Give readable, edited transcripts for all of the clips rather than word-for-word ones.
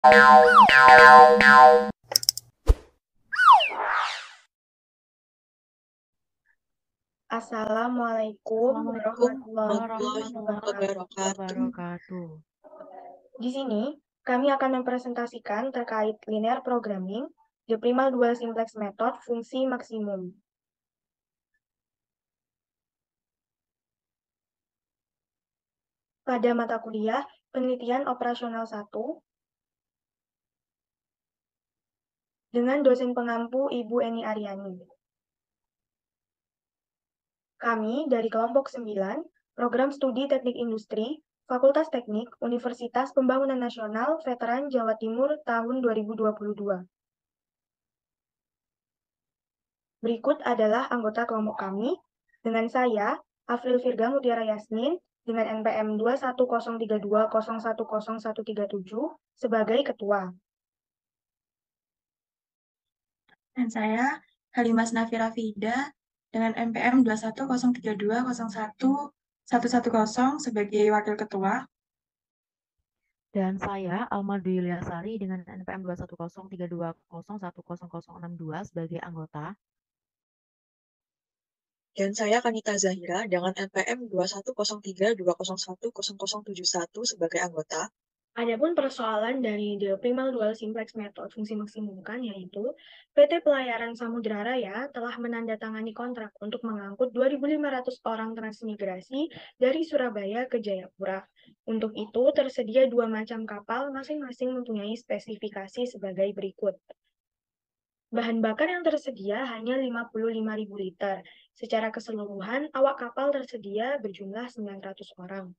Assalamualaikum Assalamualaikum warahmatullahi warahmatullahi wabarakatuh. wabarakatuh. Di sini, kami akan mempresentasikan terkait linear programming, the primal dual simplex method, fungsi maksimum. Pada mata kuliah Penelitian Operasional 1, dengan dosen pengampu Ibu Eni Aryani. Kami dari kelompok 9, Program Studi Teknik Industri, Fakultas Teknik, Universitas Pembangunan Nasional, Veteran Jawa Timur tahun 2022. Berikut adalah anggota kelompok kami, dengan saya, Afril Virga Mutiara Yasmin, dengan NPM 21032010137 sebagai ketua. Dan saya, Halimas Nafira Fida, dengan NPM 21032011110 sebagai wakil ketua. Dan saya, Alma Dwi Yuliasari dengan NPM 21032010062 sebagai anggota. Dan saya Kanita Zahira dengan NPM 21032010071 sebagai anggota. Adapun persoalan dari the primal dual simplex method fungsi maksimumkan yaitu PT Pelayaran Samudra Raya telah menandatangani kontrak untuk mengangkut 2.500 orang transmigrasi dari Surabaya ke Jayapura. Untuk itu tersedia dua macam kapal masing-masing mempunyai spesifikasi sebagai berikut. Bahan bakar yang tersedia hanya 55.000 liter. Secara keseluruhan, awak kapal tersedia berjumlah 900 orang.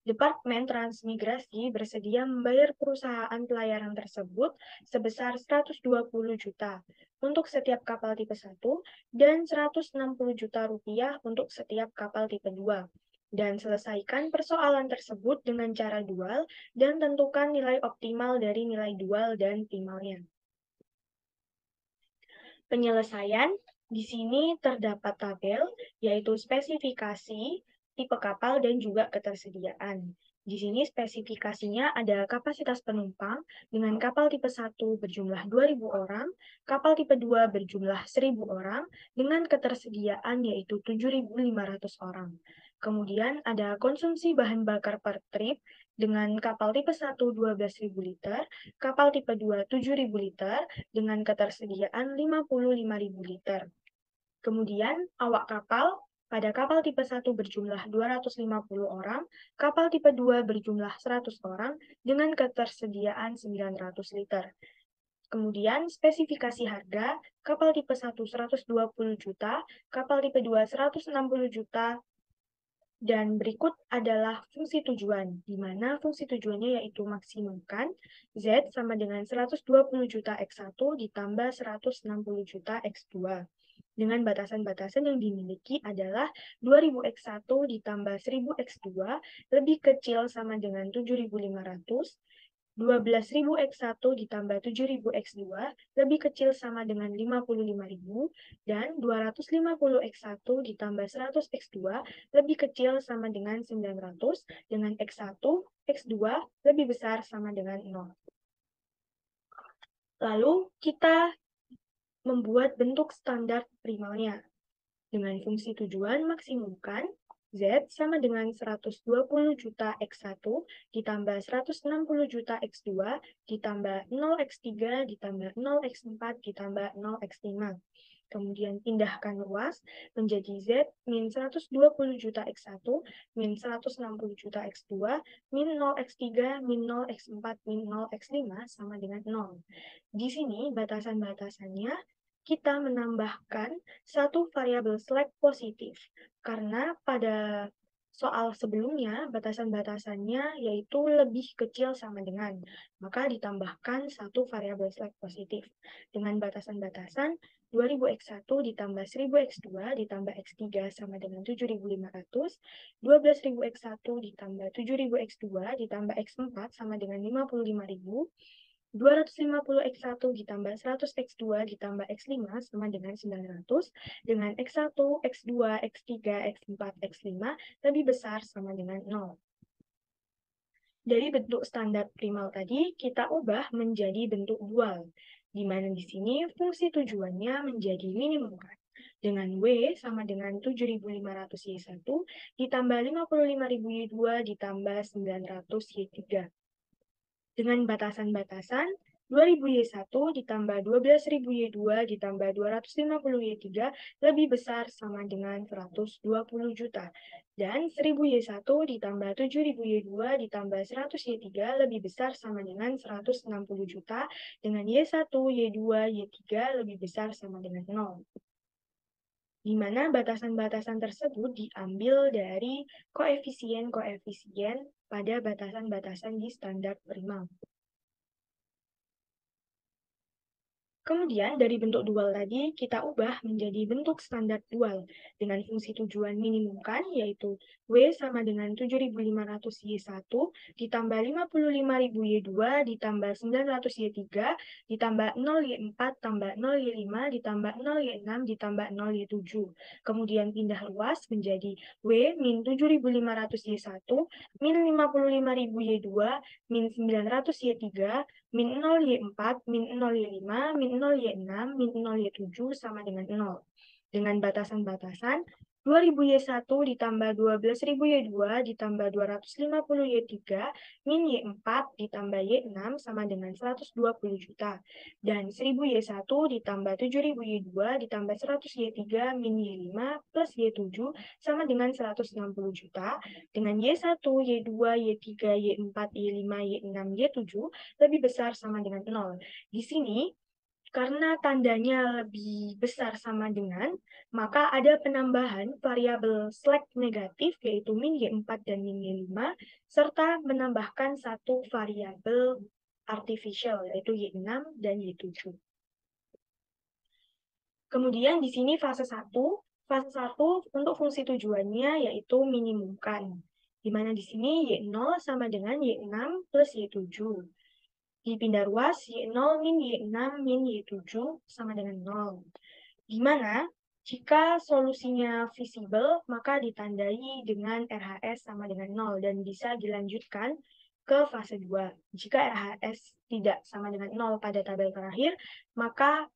Departemen Transmigrasi bersedia membayar perusahaan pelayaran tersebut sebesar 120 juta untuk setiap kapal tipe 1 dan 160 juta rupiah untuk setiap kapal tipe 2. Dan selesaikan persoalan tersebut dengan cara dual dan tentukan nilai optimal dari nilai dual dan primalnya. Penyelesaian, di sini terdapat tabel, yaitu spesifikasi, tipe kapal, dan juga ketersediaan. Di sini spesifikasinya ada kapasitas penumpang dengan kapal tipe 1 berjumlah 2.000 orang, kapal tipe 2 berjumlah 1.000 orang, dengan ketersediaan yaitu 7.500 orang. Kemudian ada konsumsi bahan bakar per trip dengan kapal tipe 1 12.000 liter, kapal tipe 2 7.000 liter, dengan ketersediaan 55.000 liter. Kemudian, awak kapal pada kapal tipe 1 berjumlah 250 orang, kapal tipe 2 berjumlah 100 orang dengan ketersediaan 900 liter. Kemudian, spesifikasi harga, kapal tipe 1 120 juta, kapal tipe 2 160 juta, dan berikut adalah fungsi tujuan, di mana fungsi tujuannya yaitu maksimumkan Z sama dengan 120 juta X1 ditambah 160 juta X2. Dengan batasan-batasan yang dimiliki adalah 2000 X1 ditambah 1000 X2 lebih kecil sama dengan 7500, 12.000 X1 ditambah 7.000 X2 lebih kecil sama dengan 55.000, dan 250 X1 ditambah 100 X2 lebih kecil sama dengan 900, dengan X1, X2 lebih besar sama dengan 0. Lalu kita membuat bentuk standar primalnya. Dengan fungsi tujuan maksimumkan, Z sama dengan 120 juta X1 ditambah 160 juta X2 ditambah 0x3 ditambah 0x4 ditambah 0x5. Kemudian pindahkan luas menjadi Z min 120 juta X1 min 160 juta X2 min 0x3 min 0x4 min 0x5 sama dengan 0. Di sini batasan-batasannya kita menambahkan satu variabel slack positif, karena pada soal sebelumnya batasan-batasannya yaitu lebih kecil sama dengan, maka ditambahkan satu variabel slack positif. Dengan batasan-batasan 2000 X1 ditambah 1000 X2 ditambah X3 sama dengan 7500, 12.000 X1 ditambah 7.000 X2 ditambah X4 sama dengan 55.000, 250 X1 ditambah 100 X2 ditambah X5 sama dengan 900, dengan X1, X2, X3, X4, X5 lebih besar sama dengan 0. Dari bentuk standar primal tadi, kita ubah menjadi bentuk dual, di mana di sini fungsi tujuannya menjadi minimumkan. Dengan W sama dengan 7.500 Y1 ditambah 55.000 Y2 ditambah 900 Y3. Dengan batasan-batasan, 2.000 Y1 ditambah 12.000 Y2 ditambah 250 Y3 lebih besar sama dengan 120 juta. Dan 1.000 Y1 ditambah 7.000 Y2 ditambah 100 Y3 lebih besar sama dengan 160 juta. Dengan Y1, Y2, Y3 lebih besar sama dengan 0. Di mana batasan-batasan tersebut diambil dari koefisien-koefisien pada batasan-batasan di standar primal. Kemudian dari bentuk dual tadi kita ubah menjadi bentuk standar dual dengan fungsi tujuan minimumkan yaitu W sama dengan 7.500 Y1 ditambah 55.000 Y2 ditambah 900 Y3 ditambah 0 Y4 tambah 0 Y5 ditambah 0 Y6 ditambah 0 Y7. Kemudian pindah luas menjadi W min 7.500 Y1 min 55.000 Y2 min 900 Y3 min 0 Y4, min 0 Y5, min 0 Y6, min 0 Y7 sama dengan 0. Dengan batasan-batasan, 2.000 Y1 ditambah 12.000 Y2 ditambah 250 Y3, min Y4 ditambah Y6 sama dengan 120 juta. Dan 1.000 Y1 ditambah 7.000 Y2 ditambah 100 Y3, min Y5 plus Y7 sama dengan 160 juta. Dengan Y1, Y2, Y3, Y4, Y5, Y6, Y7 lebih besar sama dengan 0. Di sini, karena tandanya lebih besar sama dengan, maka ada penambahan variabel slack negatif, yaitu min Y4 dan min Y5, serta menambahkan satu variabel artificial, yaitu Y6 dan Y7. Kemudian di sini fase 1. Fase 1 untuk fungsi tujuannya yaitu minimumkan, di mana di sini Y0 sama dengan Y6 plus Y7. Dipindah ruas, Y0 min Y6 min Y7 sama dengan 0. Gimana? Jika solusinya visible, maka ditandai dengan RHS sama dengan 0 dan bisa dilanjutkan ke fase 2. Jika RHS tidak sama dengan 0 pada tabel terakhir, maka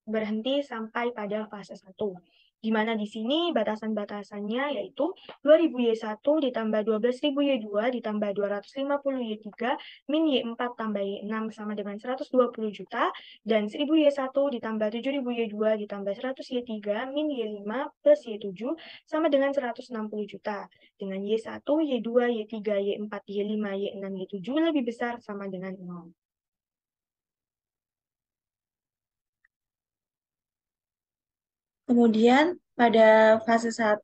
berhenti sampai pada fase 1. Di mana di sini batasan-batasannya yaitu 2.000 Y1 ditambah 12.000 Y2 ditambah 250 Y3 min Y4 tambah Y6 sama dengan 120 juta dan 1.000 Y1 ditambah 7.000 Y2 ditambah 100 Y3 min Y5 plus Y7 sama dengan 160 juta. Dengan Y1, Y2, Y3, Y4, Y5, Y6, Y7 lebih besar sama dengan 0. Kemudian pada fase 1,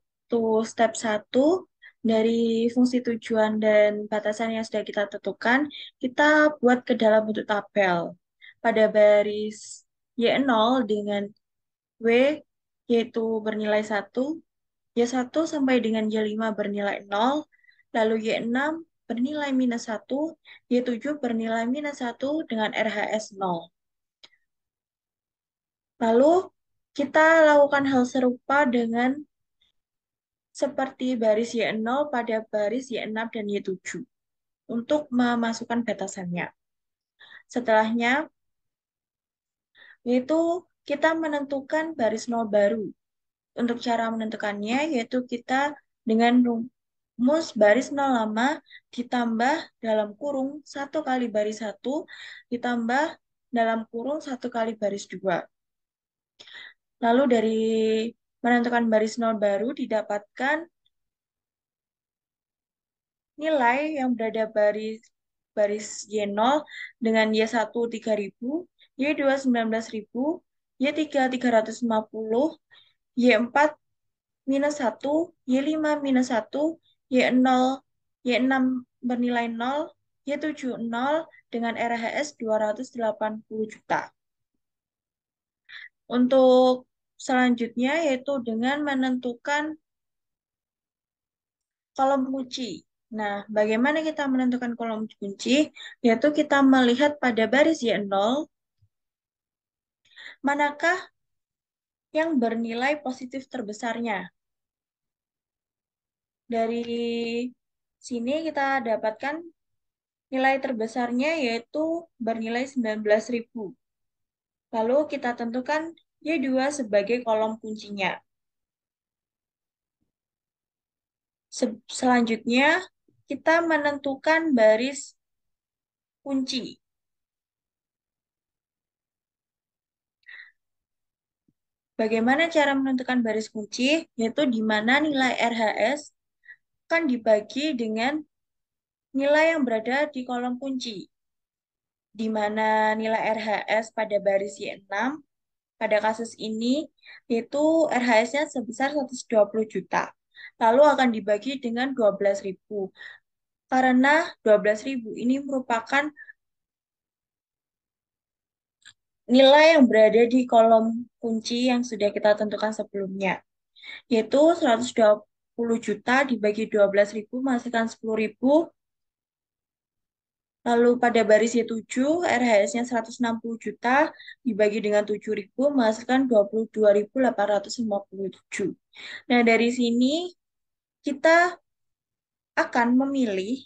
step 1, dari fungsi tujuan dan batasan yang sudah kita tentukan, kita buat ke dalam bentuk tabel. Pada baris Y0 dengan W, yaitu bernilai 1, Y1 sampai dengan Y5 bernilai 0, lalu Y6 bernilai minus 1, Y7 bernilai minus 1 dengan RHS 0. Lalu kita lakukan hal serupa dengan seperti baris Y0 pada baris Y6 dan Y7 untuk memasukkan batasannya. Setelahnya, yaitu kita menentukan baris 0 baru. Untuk cara menentukannya, yaitu kita dengan rumus baris 0 lama ditambah dalam kurung 1 kali baris 1 ditambah dalam kurung 1 kali baris 2. Lalu dari menentukan baris 0 baru didapatkan nilai yang berada baris Y0 dengan Y1 3.000, Y2 19.000, Y3 350, Y4 minus 1, Y5 minus 1, Y0, Y6 bernilai 0, Y7 0 dengan RHS 280 juta. Untuk selanjutnya yaitu dengan menentukan kolom kunci. Nah, bagaimana kita menentukan kolom kunci? Yaitu kita melihat pada baris Y0, manakah yang bernilai positif terbesarnya. Dari sini kita dapatkan Nilai terbesarnya yaitu bernilai 19.000. Lalu kita tentukan Y2 sebagai kolom kuncinya. Selanjutnya, kita menentukan baris kunci. Bagaimana cara menentukan baris kunci? Yaitu di mana nilai RHS akan dibagi dengan nilai yang berada di kolom kunci. Di mana nilai RHS pada baris Y6 pada kasus ini yaitu RHS-nya sebesar 120 juta. Lalu akan dibagi dengan 12.000. Karena 12.000 ini merupakan nilai yang berada di kolom kunci yang sudah kita tentukan sebelumnya, yaitu 120 juta dibagi 12.000 menghasilkan 10.000. Lalu pada baris Y7, RHS-nya 160 juta dibagi dengan 7.000 menghasilkan 22.857. Nah, dari sini kita akan memilih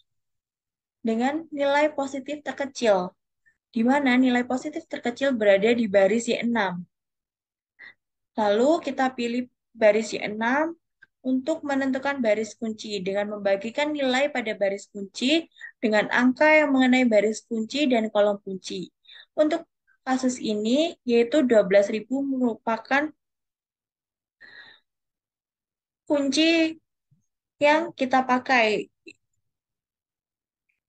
dengan nilai positif terkecil, di mana nilai positif terkecil berada di baris Y6. Lalu kita pilih baris Y6 untuk menentukan baris kunci dengan membagikan nilai pada baris kunci dengan angka yang mengenai baris kunci dan kolom kunci. Untuk kasus ini, yaitu 12.000 merupakan kunci yang kita pakai.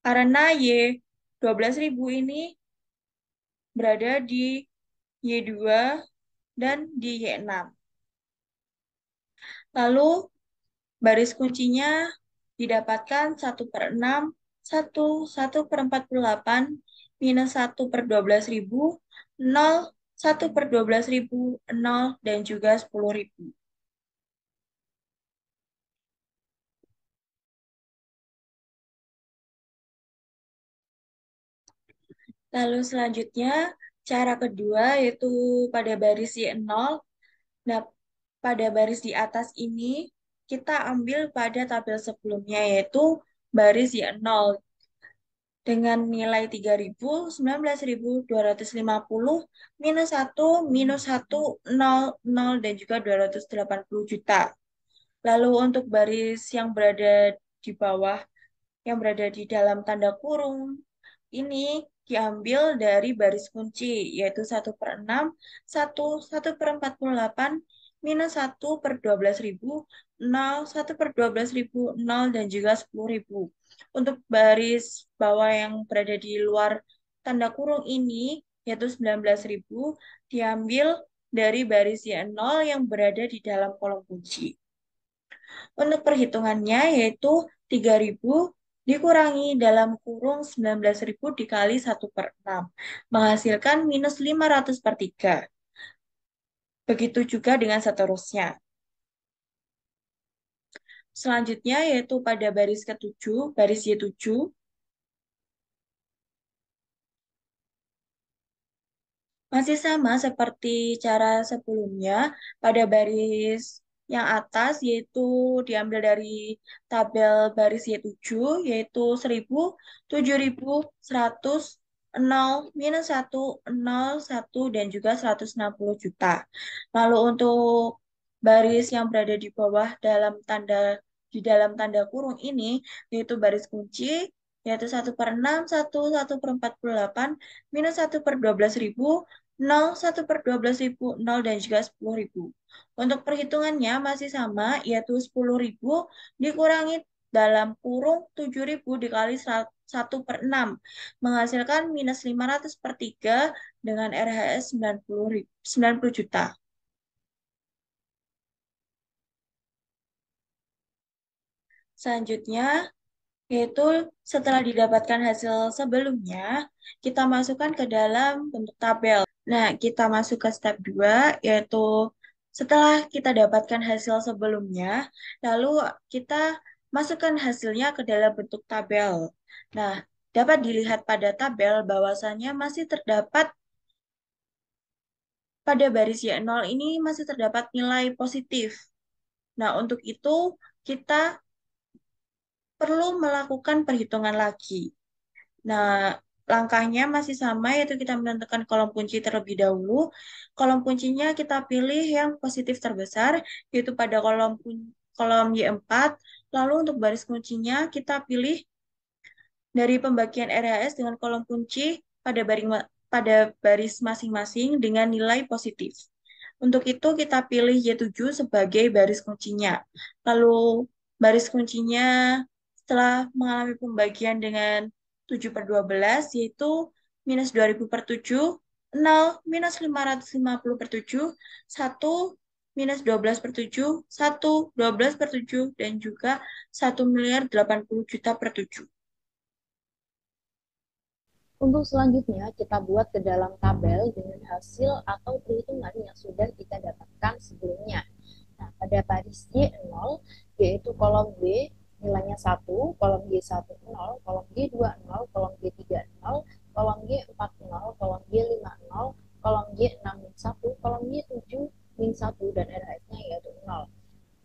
Karena Y12.000 ini berada di Y2 dan di Y6. Lalu baris kuncinya didapatkan 1/6, 1/48, minus 1/12.000, 0, 1/12.000, 0, dan juga 10.000. Lalu selanjutnya, cara kedua yaitu pada baris Y0. Nah, pada baris di atas ini, kita ambil pada tabel sebelumnya, yaitu baris Y0 dengan nilai 3.000, 19.250, minus 1, minus 1, 0, 0, dan juga 280 juta. Lalu untuk baris yang berada di bawah, yang berada di dalam tanda kurung, ini diambil dari baris kunci, yaitu 1/6, 1, 1/48, minus 1/12.000, 0, 1/12.000, 0, dan juga 10.000. Untuk baris bawah yang berada di luar tanda kurung ini, yaitu 19.000, diambil dari baris Y0 yang berada di dalam kolom kunci. Untuk perhitungannya yaitu 3.000 dikurangi dalam kurung 19.000 dikali 1/6, menghasilkan minus 500/3. Begitu juga dengan seterusnya. Selanjutnya yaitu pada baris ke-7, baris Y7, masih sama seperti cara sebelumnya, pada baris yang atas yaitu diambil dari tabel baris Y7, yaitu 1.000, 7.000, 100, 0, minus 1, 0, 1, dan juga 160 juta. Lalu untuk baris yang berada di bawah di dalam tanda kurung ini, yaitu baris kunci, yaitu 1/6, 1, 1/48, minus 1/12.000, 0, 1/12.000, 0, dan juga 10.000. Untuk perhitungannya masih sama, yaitu 10.000 dikurangi dalam kurung 7.000 dikali 1/6, menghasilkan minus 500/3 dengan RHS 90 juta. Selanjutnya, yaitu setelah didapatkan hasil sebelumnya, kita masukkan ke dalam bentuk tabel. Nah, kita masuk ke step 2, yaitu setelah kita dapatkan hasil sebelumnya, lalu kita masukkan hasilnya ke dalam bentuk tabel. Nah, dapat dilihat pada tabel bahwasannya masih terdapat pada baris Y0 ini masih terdapat nilai positif. Nah, untuk itu kita perlu melakukan perhitungan lagi. Nah, langkahnya masih sama, yaitu kita menentukan kolom kunci terlebih dahulu. Kolom kuncinya kita pilih yang positif terbesar, yaitu pada kolom Y4. Lalu untuk baris kuncinya kita pilih dari pembagian RHS dengan kolom kunci pada baris masing-masing dengan nilai positif. Untuk itu kita pilih Y7 sebagai baris kuncinya. Lalu baris kuncinya setelah mengalami pembagian dengan 7/12 yaitu minus 2000 per 7, 0, minus 550 per 7, 1, minus 12 per 7, 1, 12 per 7, dan juga 1.080.000.000 per 7. Untuk selanjutnya, kita buat ke dalam tabel dengan hasil atau perhitungan yang sudah kita dapatkan sebelumnya. Nah, pada baris Y0, yaitu kolom B, nilainya 1, kolom Y1 0, kolom Y2 0, kolom Y3 0, kolom Y4 0, kolom Y5 0, kolom Y6 min 1, kolom Y7 min 1, dan RHS-nya yaitu 0.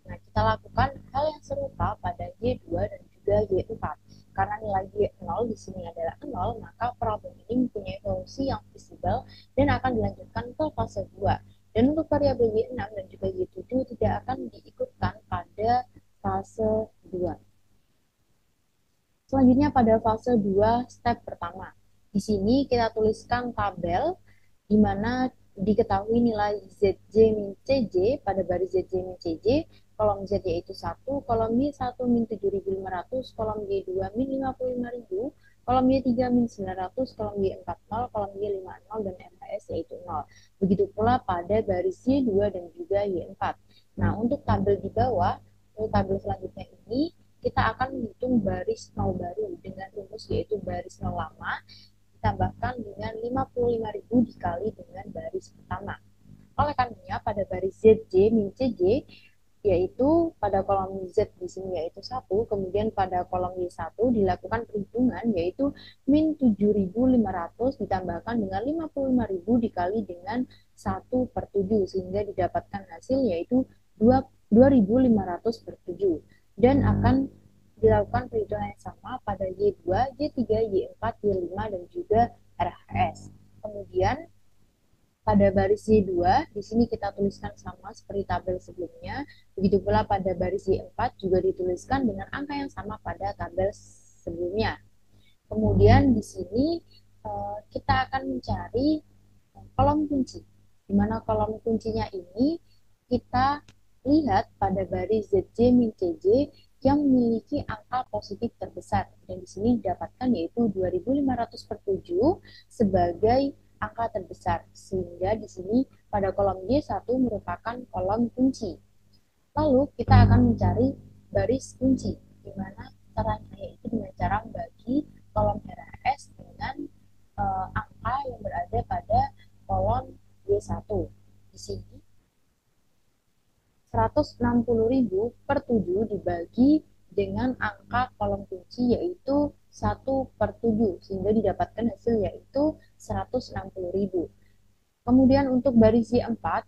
Nah, kita lakukan hal yang serupa pada Y2 dan juga Y4. Karena nilai Y0 di sini adalah 0, maka problem ini mempunyai solusi yang visible dan akan dilanjutkan ke fase 2. Dan untuk variabel Y6 dan juga Y7 tidak akan diikutkan pada fase 2. Selanjutnya pada fase 2 step pertama. Di sini kita tuliskan tabel di mana diketahui nilai ZJ min CJ pada baris ZJ min CJ, kolom Z yaitu 1, kolom Y1 min 7.500, kolom Y2 min 55.000, kolom Y3 min 900, kolom Y4 0, kolom Y5 0, dan RHS yaitu 0. Begitu pula pada baris Y2 dan juga Y4. Nah, untuk tabel di bawah, untuk tabel selanjutnya ini, kita akan menghitung baris 0 baru dengan rumus yaitu baris 0 lama ditambahkan dengan 55.000 dikali dengan baris pertama. Oleh karenanya pada baris ZJ min CJ yaitu pada kolom Z di sini yaitu 1, kemudian pada kolom Y1 dilakukan perhitungan yaitu min 7.500 ditambahkan dengan 55.000 dikali dengan 1/7 sehingga didapatkan hasil yaitu 2.500 per 7 dan akan dilakukan perhitungan yang sama pada Y2, Y3, Y4, Y5, dan juga RHS. Kemudian pada baris Y2, di sini kita tuliskan sama seperti tabel sebelumnya. Begitu pula pada baris Y4 juga dituliskan dengan angka yang sama pada tabel sebelumnya. Kemudian di sini kita akan mencari kolom kunci. Di mana kolom kuncinya ini kita lihat pada baris ZJ min CJ yang memiliki angka positif terbesar. Dan di sini didapatkan yaitu 2.500 per 7 sebagai angka terbesar. Sehingga di sini pada kolom Y1 merupakan kolom kunci. Lalu kita akan mencari baris kunci, di mana caranya yaitu dengan cara membagi kolom RHS dengan angka yang berada pada kolom Y1. Di sini 160.000 per 7 dibagi dengan angka kolom kunci yaitu 1/7 sehingga didapatkan hasil yaitu 160.000. Kemudian untuk baris Y4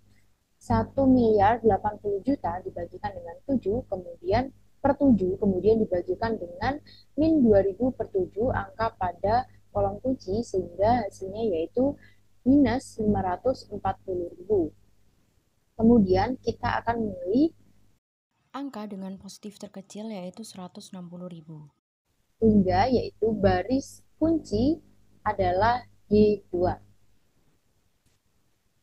1.080.000.000 dibagikan dengan 7 kemudian per 7 kemudian dibagikan dengan min 2.000 per 7 angka pada kolom kunci sehingga hasilnya yaitu minus 540.000. Kemudian kita akan memilih angka dengan positif terkecil yaitu 160.000. Hingga yaitu baris kunci adalah Y2.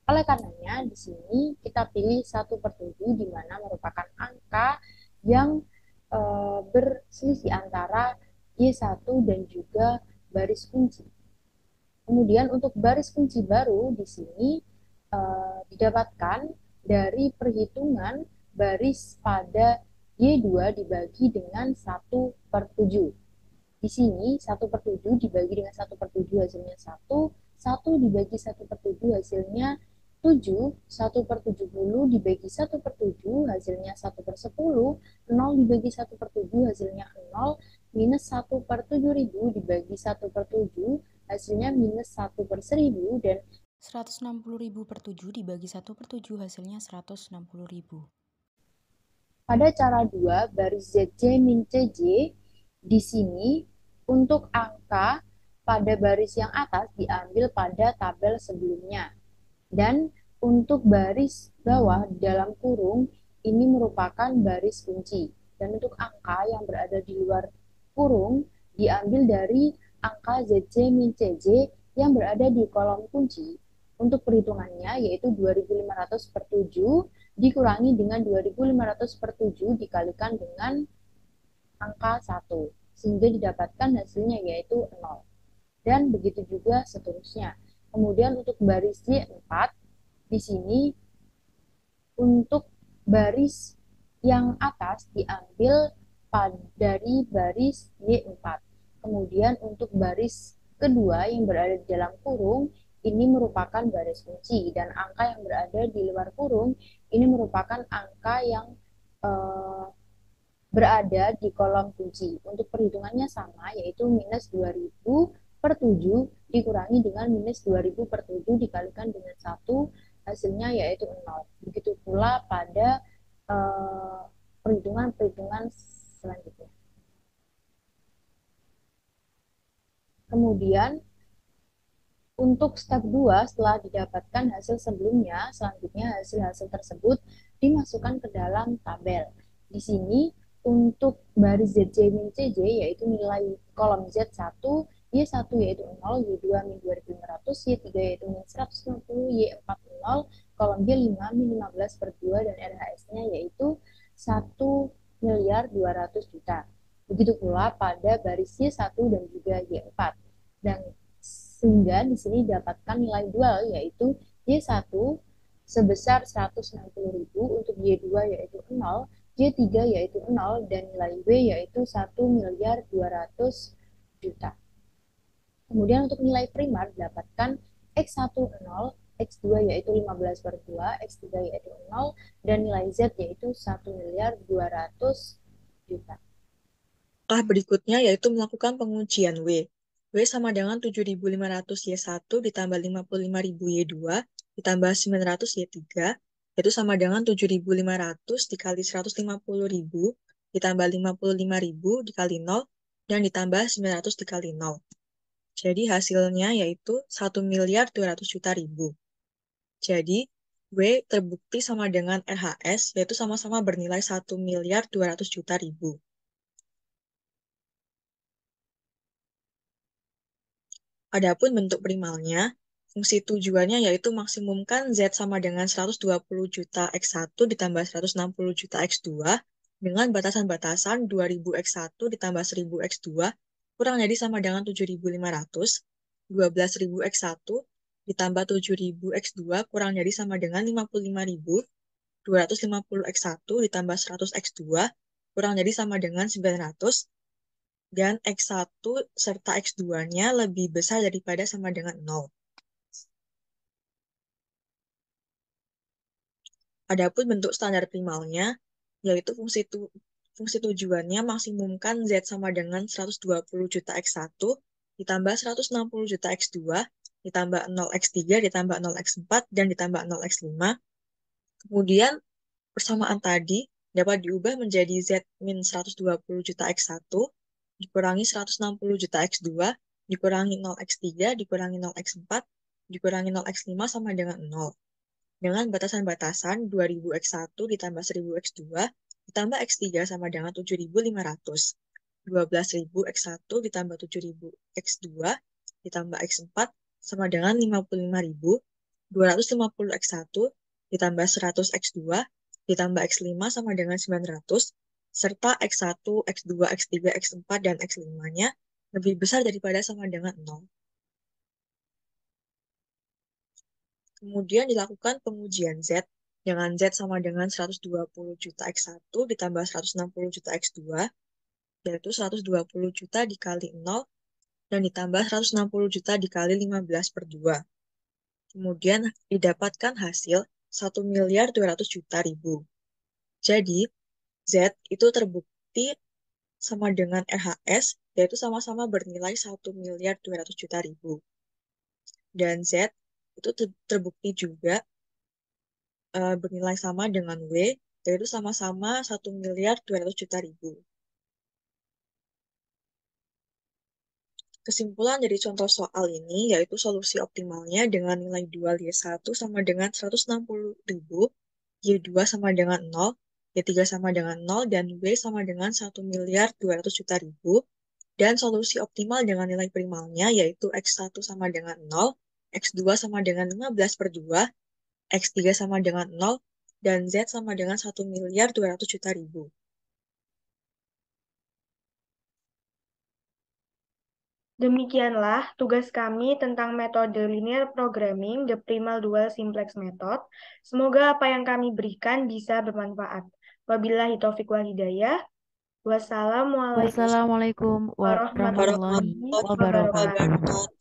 Oleh karenanya di sini kita pilih 1/7 di mana merupakan angka yang berselisih antara Y1 dan juga baris kunci. Kemudian untuk baris kunci baru di sini didapatkan dari perhitungan baris pada Y2 dibagi dengan 1/7. Di sini 1/7 dibagi dengan 1/7 hasilnya 1, 1 dibagi 1/7 hasilnya 7, 1/70 dibagi 1/7 hasilnya 1/10, 0 dibagi 1/7 hasilnya 0, minus 1/7000 dibagi 1/7 hasilnya minus 1/1000, dan 160.000 per 7 dibagi 1/7 hasilnya 160.000. Pada cara 2, baris ZJ min CJ, di sini untuk angka pada baris yang atas diambil pada tabel sebelumnya. Dan untuk baris bawah di dalam kurung ini merupakan baris kunci. Dan untuk angka yang berada di luar kurung diambil dari angka ZC min CJ yang berada di kolom kunci. Untuk perhitungannya yaitu 2500 per 7 dikurangi dengan 2500 per 7 dikalikan dengan angka 1. Sehingga didapatkan hasilnya yaitu 0. Dan begitu juga seterusnya. Kemudian untuk baris Y4 di sini untuk baris yang atas diambil dari baris Y4. Kemudian untuk baris kedua yang berada di dalam kurung ini merupakan baris kunci dan angka yang berada di luar kurung ini merupakan angka yang berada di kolom kunci. Untuk perhitungannya sama, yaitu minus 2000 per 7 dikurangi dengan minus 2000 per 7 dikalikan dengan 1, hasilnya yaitu 0. Begitu pula pada perhitungan-perhitungan selanjutnya. Kemudian, untuk step 2 setelah didapatkan hasil sebelumnya, selanjutnya hasil-hasil tersebut dimasukkan ke dalam tabel. Di sini untuk baris ZJ min CJ yaitu nilai kolom Z1, Y1 yaitu 0, Y2 min 2500, Y3 yaitu min 150, Y4 0, kolom G5 min 15 per 2 dan RHS-nya yaitu 1.200.000.000. Begitu pula pada baris Y1 dan juga Y4. Dan sehingga di sini dapatkan nilai dual yaitu Y1 sebesar 160.000, untuk Y2 yaitu 0, Y3 yaitu 0, dan nilai W yaitu 1.200.000.000. Kemudian untuk nilai primar didapatkan X1 0, X2 yaitu 15 per 2, X3 yaitu 0, dan nilai Z yaitu 1.200.000.000. Langkah berikutnya yaitu melakukan pengujian W. W sama dengan 7.500 Y1 ditambah 55.000 Y2 ditambah 900 Y3, yaitu sama dengan 7.500 dikali 150.000 ditambah 55.000 dikali 0 dan ditambah 900 dikali 0. Jadi hasilnya yaitu 1.200.000.000. Jadi W terbukti sama dengan RHS yaitu sama-sama bernilai 1.200.000.000. Adapun bentuk primalnya, fungsi tujuannya yaitu maksimumkan Z sama dengan 120 juta X1 ditambah 160 juta X2 dengan batasan-batasan 2000 X1 ditambah 1000 X2 kurang jadi sama dengan 7.500, 12.000 X1 ditambah 7.000 X2 kurang jadi sama dengan 55.000, 250 X1 ditambah 100 X2 kurang jadi sama dengan 900, dan X1 serta X2-nya lebih besar daripada sama dengan 0. Adapun bentuk standar primalnya, yaitu fungsi tujuannya maksimumkan Z sama dengan 120 juta X1 ditambah 160 juta X2 ditambah 0x3 ditambah 0x4 dan ditambah 0x5. Kemudian persamaan tadi dapat diubah menjadi Z min 120 juta X1 dikurangi 160 juta X2 dikurangi 0x3 dikurangi 0x4 dikurangi 0x5 sama dengan 0. Dengan batasan-batasan 2000 X1 ditambah 1000 X2 ditambah X3 sama dengan 7500. 12.000 X1 ditambah 7.000 X2 ditambah X4 sama dengan 55.000. 250 X1 ditambah 100 X2 ditambah X5 sama dengan 900, serta X1, X2, X3, X4, dan X5-nya lebih besar daripada sama dengan 0. Kemudian dilakukan pengujian Z dengan Z sama dengan 120 juta X1 ditambah 160 juta X2, yaitu 120 juta dikali 0 dan ditambah 160 juta dikali 15 per 2. Kemudian didapatkan hasil 1.200.000.000. Jadi, Z itu terbukti sama dengan RHS, yaitu sama-sama bernilai 1.200.000.000. Dan Z itu terbukti juga bernilai sama dengan W, yaitu sama-sama 1.200.000.000. Kesimpulan dari contoh soal ini yaitu solusi optimalnya dengan nilai dual Y1 sama dengan 160.000, Y2 sama dengan 0, Y3 sama dengan 0, dan W sama dengan 1.200.000.000. Dan solusi optimal dengan nilai primalnya yaitu X1 sama dengan 0, X2 sama dengan 15/2, X3 sama dengan 0, dan Z sama dengan 1.200.000.000. Demikianlah tugas kami tentang metode linear programming, the primal dual simplex method. Semoga apa yang kami berikan bisa bermanfaat. Wabillahi taufiq wal hidayah. Wassalamualaikum Wassalamualaikum warahmatullahi warahmatullahi wabarakatuh. wabarakatuh.